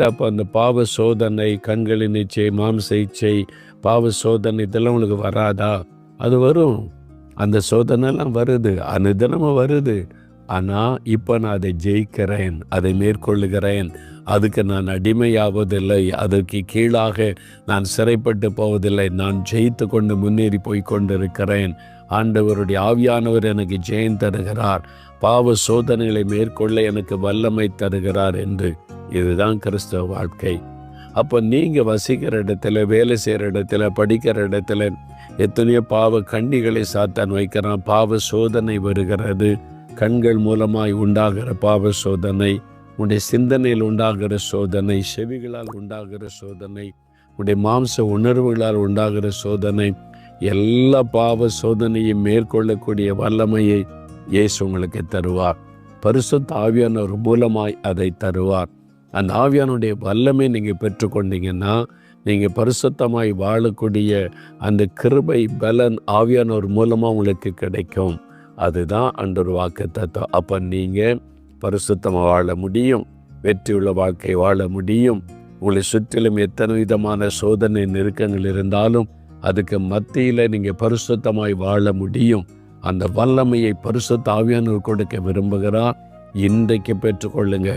அப்போ அந்த பாவ சோதனை, கண்களின் இச்சை, மாம்ச இச்சை, பாவ சோதனை இதெல்லாம் உங்களுக்கு வராதா? அது வரும். அந்த சோதனைலாம் வருது, அனுதினமும் வருது. ஆனால் இப்போ நான் அதை ஜெயிக்கிறேன், அதை மேற்கொள்ளுகிறேன். அதுக்கு நான் அடிமையாவதில்லை, அதற்கு கீழாக நான் சிறைப்பட்டு போவதில்லை. நான் ஜெயித்து கொண்டு முன்னேறி போய் கொண்டிருக்கிறேன். ஆண்டவருடைய ஆவியானவர் எனக்கு ஜெயம் தருகிறார், பாவ சோதனைகளை மேற்கொள்ள எனக்கு வல்லமை தருகிறார் என்று. இதுதான் கிறிஸ்தவ வாழ்க்கை. அப்போ நீங்கள் வசிக்கிற இடத்துல, வேலை செய்கிற இடத்துல, படிக்கிற இடத்துல எத்தனையோ பாவ கண்ணிகளை சாத்தான் வைக்கிறான். பாவ சோதனை வருகிறது. கண்கள் மூலமாய் உண்டாகிற பாவ சோதனை, உன்னுடைய சிந்தனையில் உண்டாகிற சோதனை, செவிகளால் உண்டாகிற சோதனை, உன்னுடைய மாம்ச உணர்வுகளால் உண்டாகிற சோதனை, எல்லா பாவ சோதனையும் மேற்கொள்ளக்கூடிய வல்லமையை இயேசு உங்களுக்கு தருவார். பரிசுத்த ஆவியானவர் மூலமாய் அதை தருவார். அந்த ஆவியானுடைய வல்லமை நீங்கள் பெற்றுக்கொண்டீங்கன்னா நீங்கள் பரிசுத்தமாய் வாழக்கூடிய அந்த கிருபை பலன் ஆவியானவர் மூலமாக உங்களுக்கு கிடைக்கும். அதுதான் அன்றொரு வாக்குத்தத்தம். அப்போ நீங்கள் பரிசுத்தமாக வாழ முடியும், வெற்றியுள்ள வாழ்க்கை வாழ முடியும். உங்களை சுற்றிலும் எத்தனை விதமான சோதனை நெருக்கங்கள் இருந்தாலும் அதுக்கு மத்தியில் நீங்கள் பரிசுத்தமாய் வாழ முடியும். அந்த வல்லமையை பரிசுத்த ஆவியானவர் கொடுக்க விரும்புகிறார். இன்றைக்கு பெற்றுக்கொள்ளுங்க.